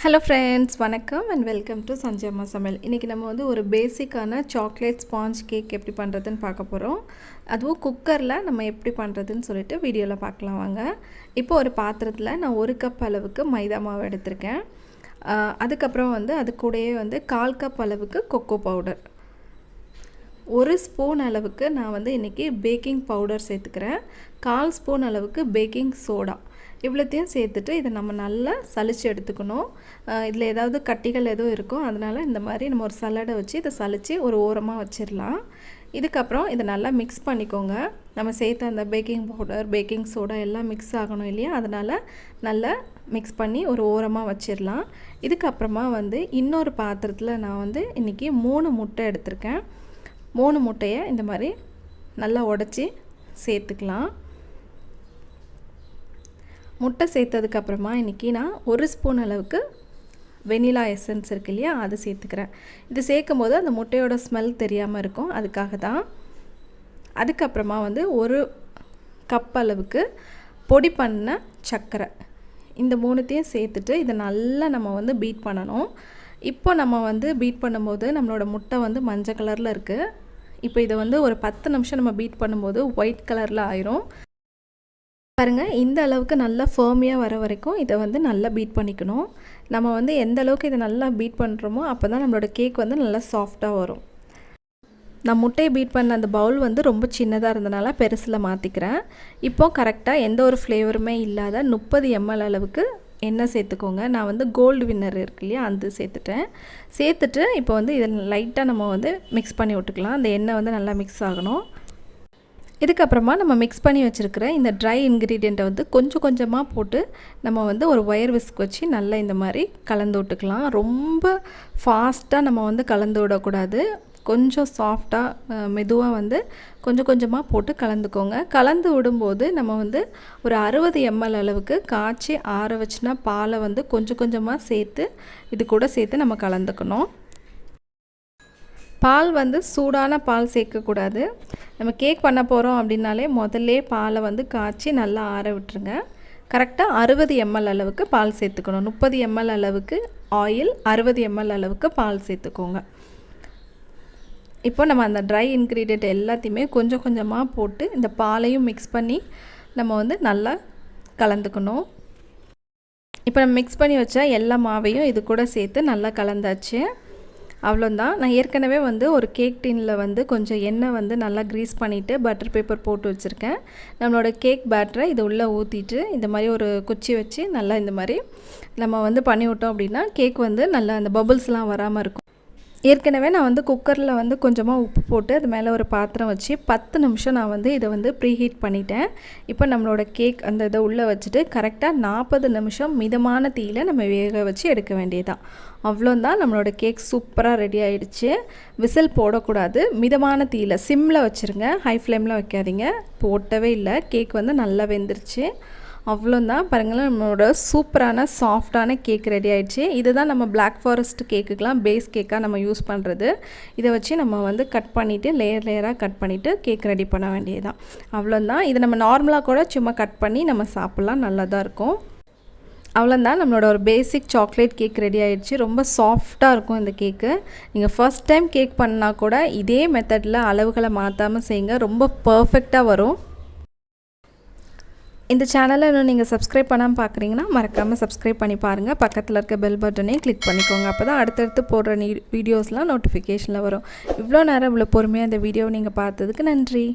Hello friends, வணக்கம் and welcome to சஞ்சயம்மா சமையல். இன்றைக்கி நம்ம வந்து ஒரு பேசிக்கான சாக்லேட் ஸ்பாஞ்ச் கேக் எப்படி பண்ணுறதுன்னு பார்க்க போகிறோம். அதுவும் குக்கரில் நம்ம எப்படி பண்ணுறதுன்னு சொல்லிட்டு வீடியோவில் பார்க்கலாம் வாங்க. இப்போ ஒரு பாத்திரத்தில் நான் 1 கப் அளவுக்கு மைதா மாவு எடுத்திருக்கேன். அதுக்கப்புறம் வந்து அது கூடயே வந்து 1/4 கப் அளவுக்கு கொக்கோ பவுடர், 1 ஸ்பூன் அளவுக்கு நான் வந்து இன்றைக்கி பேக்கிங் பவுடர் சேர்த்துக்கிறேன், 1/4 ஸ்பூன் அளவுக்கு பேக்கிங் சோடா. இவ்வளோத்தையும் சேர்த்துட்டு இதை நம்ம நல்லா சலித்து எடுத்துக்கணும். இதில் ஏதாவது கட்டிகள் எதுவும் இருக்கும், அதனால் இந்த மாதிரி நம்ம ஒரு சல்லடை வச்சு இதை சலித்து ஒரு ஓரமாக வச்சிடலாம். இதுக்கப்புறம் இதை நல்லா மிக்ஸ் பண்ணிக்கோங்க. நம்ம சேர்த்த அந்த பேக்கிங் பவுடர், பேக்கிங் சோடா எல்லாம் மிக்ஸ் ஆகணும் இல்லையா, அதனால் நல்லா மிக்ஸ் பண்ணி ஒரு ஓரமாக வச்சிடலாம். இதுக்கப்புறமா வந்து இன்னொரு பாத்திரத்தில் நான் வந்து இன்றைக்கி 3 முட்டை எடுத்திருக்கேன். 3 முட்டையை இந்த மாதிரி நல்லா உடச்சி சேர்த்துக்கலாம். முட்டை சேர்த்ததுக்கப்புறமா இன்றைக்கி நான் 1 ஸ்பூன் அளவுக்கு வெனிலா எசன்ஸ் இருக்கு இல்லையா, அது சேர்த்துக்கிறேன். இது சேர்க்கும் போது அந்த முட்டையோட ஸ்மெல் தெரியாமல் இருக்கும், அதுக்காக தான். அதுக்கப்புறமா வந்து 1 கப் அளவுக்கு பொடி பண்ண சர்க்கரை, இந்த 3த்தையும் சேர்த்துட்டு இதை நல்லா நம்ம வந்து பீட் பண்ணணும். இப்போ நம்ம வந்து பீட் பண்ணும்போது நம்மளோட முட்டை வந்து மஞ்சள் கலரில் இருக்குது. இப்போ இதை வந்து ஒரு 10 நிமிஷம் நம்ம பீட் பண்ணும்போது ஒயிட் கலரில் ஆயிரும். பாருங்கள், இந்த அளவுக்கு நல்லா ஃபர்மியாக வர வரைக்கும் இதை வந்து நல்லா பீட் பண்ணிக்கணும். நம்ம வந்து எந்த அளவுக்கு இதை நல்லா பீட் பண்ணுறோமோ அப்போ தான் நம்மளோட கேக் வந்து நல்லா சாஃப்டாக வரும். நான் முட்டையை பீட் பண்ண அந்த பவுல் வந்து ரொம்ப சின்னதாக இருந்தனால பெருசில் மாற்றிக்கிறேன். இப்போது கரெக்டாக எந்த ஒரு ஃப்ளேவருமே இல்லாத 30 ml அளவுக்கு எண்ணெய் சேர்த்துக்கோங்க. நான் வந்து கோல்டு வின்னர் இருக்கு இல்லையா, அது சேர்த்துட்டு இப்போ வந்து இதை லைட்டாக நம்ம வந்து மிக்ஸ் பண்ணி விட்டுக்கலாம். அந்த எண்ணெய் வந்து நல்லா மிக்ஸ் ஆகணும். இதுக்கப்புறமா நம்ம மிக்ஸ் பண்ணி வச்சுருக்கிற இந்த ட்ரை இன்க்ரீடியண்ட்டை வந்து கொஞ்சம் கொஞ்சமாக போட்டு நம்ம வந்து ஒரு ஒயர் விஸ்க் வச்சு நல்லா இந்த மாதிரி கலந்து விட்டுக்கலாம். ரொம்ப ஃபாஸ்ட்டாக நம்ம வந்து கலந்து விடக்கூடாது. கொஞ்சம் சாஃப்டாக மெதுவாக வந்து கொஞ்சம் கொஞ்சமாக போட்டு கலந்துக்கோங்க. கலந்து விடும்போது நம்ம வந்து ஒரு 60 ml அளவுக்கு காய்ச்சி ஆற வச்சுனா பாலை வந்து கொஞ்சம் கொஞ்சமாக சேர்த்து இது கூட சேர்த்து நம்ம கலந்துக்கணும். பால் வந்து சூடான பால் சேர்க்கக்கூடாது. நம்ம கேக் பண்ண போகிறோம் அப்படின்னாலே முதல்ல பாலை வந்து காய்ச்சி நல்லா ஆற விட்டுருங்க. கரெக்டாக 60 ml அளவுக்கு பால் சேர்த்துக்கணும். 30 ml அளவுக்கு ஆயில், 60 ml அளவுக்கு பால் சேர்த்துக்கோங்க. இப்போ நம்ம அந்த ட்ரை இன்க்ரீடியண்ட் எல்லாத்தையுமே கொஞ்சம் கொஞ்சமாக போட்டு இந்த பாலையும் மிக்ஸ் பண்ணி நம்ம வந்து நல்லா கலந்துக்கணும். இப்போ நம்ம மிக்ஸ் பண்ணி வச்சா எல்லா மாவையும் இது கூட சேர்த்து நல்லா கலந்தாச்சு. அவ்வளோதான். நான் ஏற்கனவே வந்து ஒரு கேக் டின்னில் வந்து கொஞ்சம் எண்ணெய் வந்து நல்லா க்ரீஸ் பண்ணிவிட்டு பட்டர் பேப்பர் போட்டு வச்சுருக்கேன். நம்மளோட கேக் பேட்டரை இது உள்ளே ஊற்றிட்டு இந்த மாதிரி ஒரு குச்சி வச்சு நல்லா இந்த மாதிரி நம்ம வந்து பண்ணி விட்டோம் அப்படின்னா கேக் வந்து நல்லா அந்த பபுள்ஸ்லாம் வராமல் இருக்கும். ஏற்கனவே நான் வந்து குக்கரில் வந்து கொஞ்சமாக உப்பு போட்டு அது மேலே ஒரு பாத்திரம் வச்சு 10 நிமிஷம் நான் வந்து இதை வந்து ப்ரீஹீட் பண்ணிட்டேன். இப்போ நம்மளோட கேக் அந்த இதை உள்ளே வச்சுட்டு கரெக்டாக 40 நிமிஷம் மிதமான தீயில் நம்ம வேக வச்சு எடுக்க வேண்டியதுதான். அவ்வளோதான், நம்மளோட கேக் சூப்பராக ரெடி ஆகிடுச்சு. விசில் போடக்கூடாது, மிதமான தீயில் சிம்மில் வச்சுருங்க, ஹை ஃப்ளேமில் வைக்காதீங்க. போட்டவே இல்லை, கேக் வந்து நல்லா வெந்துருச்சு. அவ்வளோதான். பாருங்களேன், நம்மளோட சூப்பரான சாஃப்டான கேக் ரெடி ஆகிடுச்சு. இதுதான் நம்ம பிளாக் ஃபாரஸ்ட் கேக்குக்கெலாம் பேஸ் கேக்காக நம்ம யூஸ் பண்ணுறது. இதை வச்சு நம்ம வந்து கட் பண்ணிவிட்டு லேயராக கட் பண்ணிவிட்டு கேக் ரெடி பண்ண வேண்டியதுதான். அவ்வளோதான். இதை நம்ம நார்மலாக கூட சும்மா கட் பண்ணி நம்ம சாப்பிட்லாம், நல்லா தான் இருக்கும். அவ்வளோதான், நம்மளோட ஒரு பேசிக் சாக்லேட் கேக் ரெடி ஆகிடுச்சு. ரொம்ப சாஃப்டாக இருக்கும் இந்த கேக்கு. நீங்கள் ஃபர்ஸ்ட் டைம் கேக் பண்ணால் கூட இதே மெத்தடில் அளவுகளை மாற்றாமல் செய்யுங்க, ரொம்ப பர்ஃபெக்டாக வரும். இந்த சேனலை இன்னும் நீங்கள் சப்ஸ்கிரைப் பண்ணாமல் பார்க்குறீங்கன்னா மறக்காமல் சப்ஸ்கிரைப் பண்ணி பாருங்கள். பக்கத்தில் இருக்க பெல் பட்டனையும் கிளிக் பண்ணிக்கோங்க. அப்போ தான் அடுத்தடுத்து போடுற வீடியோஸ்லாம் நோட்டிஃபிகேஷனில் வரும். இவ்வளோ நேரம் இவ்வளோ பொறுமையாக இந்த வீடியோவை நீங்கள் பார்த்ததுக்கு நன்றி.